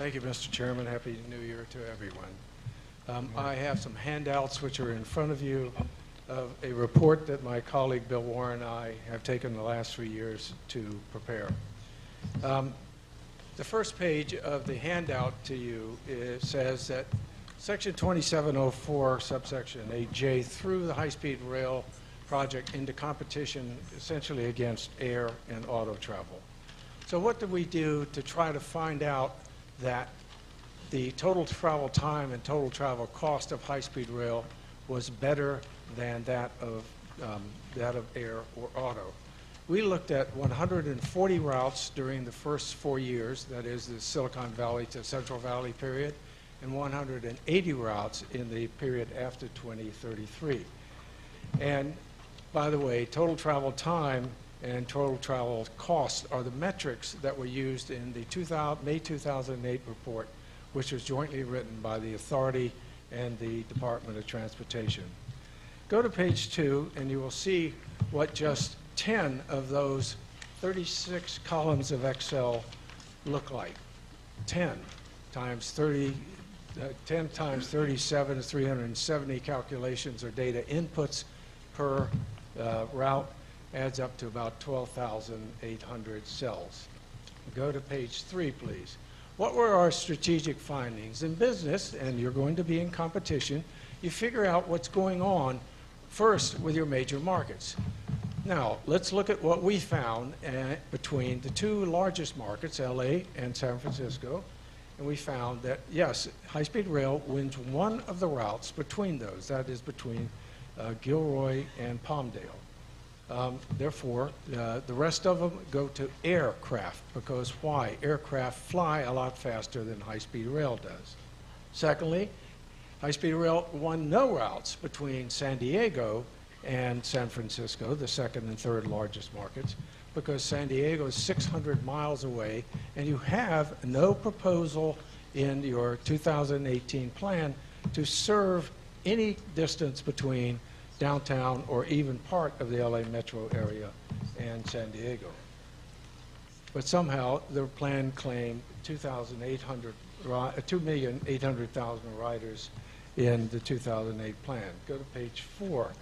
Thank you, Mr. Chairman. Happy New Year to everyone. I have some handouts which are in front of you of a report that my colleague Bill Warren and I have taken the last 3 years to prepare. The first page of the handout to you says that Section 2704, subsection 8J, threw the high-speed rail project into competition essentially against air and auto travel. So what did we do to try to find out that the total travel time and total travel cost of high-speed rail was better than that of air or auto? We looked at 140 routes during the first 4 years, that is the Silicon Valley to Central Valley period, and 180 routes in the period after 2033. And by the way, total travel time and total travel costs are the metrics that were used in the May 2008 report, which was jointly written by the Authority and the Department of Transportation. Go to page 2 and you will see what just 10 of those 36 columns of Excel look like. 10 times 37 is 370 calculations or data inputs per route, adds up to about 12,800 cells. Go to page 3, please. What were our strategic findings? In business, and you're going to be in competition, you figure out what's going on first with your major markets. Now, let's look at what we found between the two largest markets, LA and San Francisco, and we found that, yes, high-speed rail wins one of the routes between those, that is between Gilroy and Palmdale. Therefore, the rest of them go to aircraft, because why? Aircraft fly a lot faster than high-speed rail does. Secondly, high-speed rail won no routes between San Diego and San Francisco, the second and third largest markets, because San Diego is 600 miles away, and you have no proposal in your 2018 plan to serve any distance between downtown or even part of the LA metro area and San Diego. But somehow the plan claimed 2,800,000 riders in the 2008 plan. Go to page 4.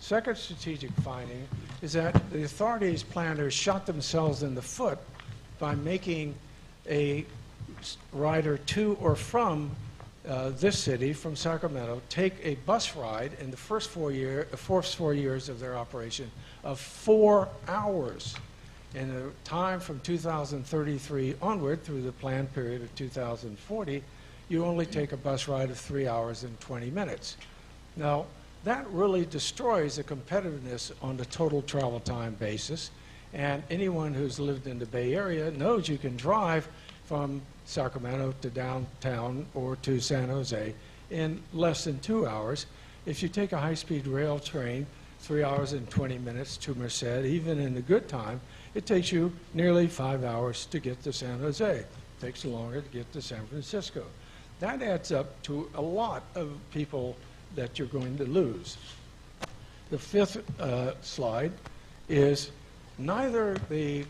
Second strategic finding is that the authorities' planners shot themselves in the foot by making a rider to or from this city, from Sacramento, take a bus ride in the first 4 years of their operation of 4 hours. In the time from 2033 onward through the planned period of 2040, you only take a bus ride of 3 hours and 20 minutes. Now, that really destroys the competitiveness on the total travel time basis, and anyone who's lived in the Bay Area knows you can drive from Sacramento to downtown or to San Jose in less than 2 hours. If you take a high-speed rail train, 3 hours and 20 minutes to Merced, even in the good time, it takes you nearly 5 hours to get to San Jose. It takes longer to get to San Francisco. That adds up to a lot of people that you're going to lose. The fifth slide is neither the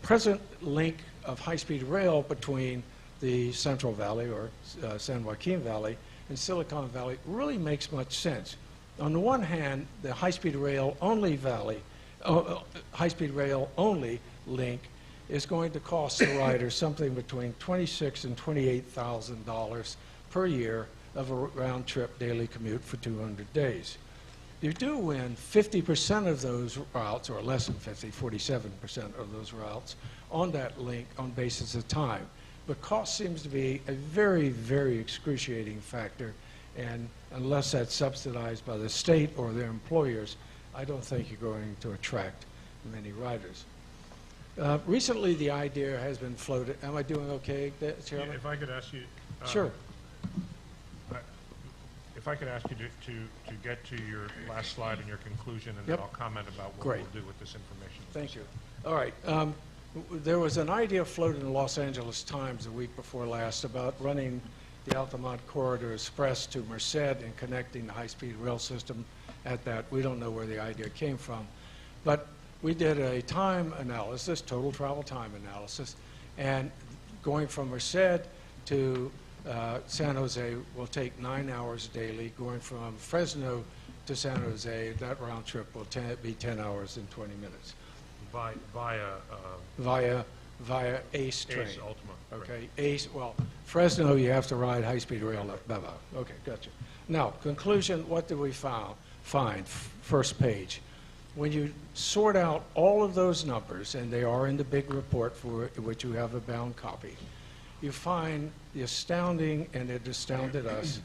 present link of high-speed rail between the Central Valley or San Joaquin Valley and Silicon Valley really makes much sense. On the one hand, the high-speed rail only link is going to cost the rider something between $26,000 and $28,000 per year of a round-trip daily commute for 200 days. You do win 50% of those routes, or less than 50, 47% of those routes, on that link on basis of time. But cost seems to be a very, very excruciating factor, and unless that's subsidized by the state or their employers, I don't think you're going to attract many riders. Recently, the idea has been floated. Am I doing okay, Chairman? Yeah, if I could ask you. Sure. If I could ask you to get to your last slide and your conclusion, and then I'll comment about what we'll do with this information. Thank you. All right. There was an idea floated in the Los Angeles Times the week before last about running the Altamont Corridor Express to Merced and connecting the high-speed rail system at that. We don't know where the idea came from. But we did a time analysis, total travel time analysis, and going from Merced to San Jose will take 9 hours daily. Going from Fresno to San Jose, that round trip will be 10 hours and 20 minutes. Via ACE train. ACE Ultima. Okay, Right. ACE, well, Fresno, you have to ride high-speed rail up Beva. Okay, gotcha. Now, conclusion, what did we find? First page. When you sort out all of those numbers, and they are in the big report for which you have a bound copy, you find the astounding, and it astounded us,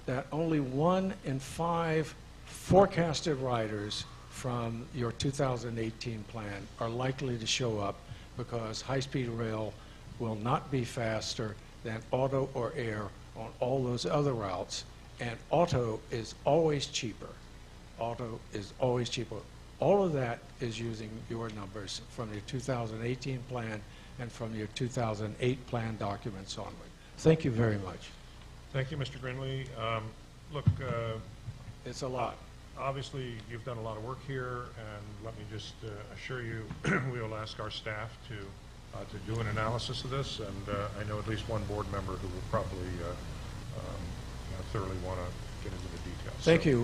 that only 1 in 5 forecasted riders from your 2018 plan are likely to show up because high-speed rail will not be faster than auto or air on all those other routes, and auto is always cheaper. Auto is always cheaper. All of that is using your numbers from your 2018 plan and from your 2008 plan documents onward. Thank you very much. Thank you, Mr. Grindley. Look, It's a lot. obviously, you've done a lot of work here, and let me just assure you, we will ask our staff to do an analysis of this, and I know at least one board member who will probably thoroughly want to get into the details. Thank you.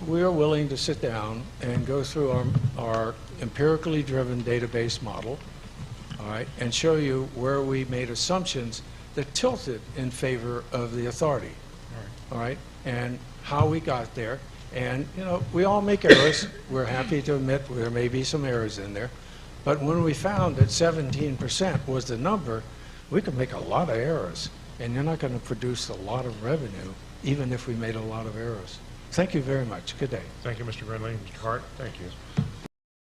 We are willing to sit down and go through our empirically driven database model, all right, and show you where we made assumptions that tilted in favor of the authority, all right, and how we got there. And, you know, we all make errors. We're happy to admit there may be some errors in there. But when we found that 17% was the number, we could make a lot of errors. And you're not going to produce a lot of revenue, even if we made a lot of errors. Thank you very much. Good day. Thank you, Mr. Grindley. Mr. Hart, thank you.